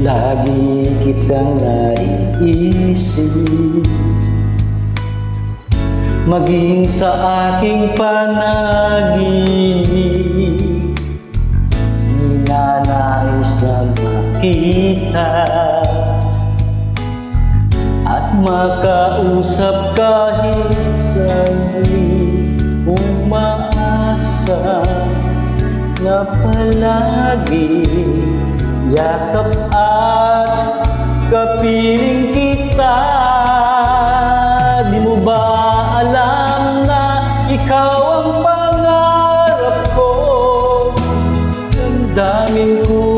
Lagi kitang naiisip, maging sa aking panaginip. Ninanais na makita at makausap kahit saglit. Umaasa na palagi yakap at kapiling kita. Di mo ba alam na ikaw ang pangarap ko? Damdamin ko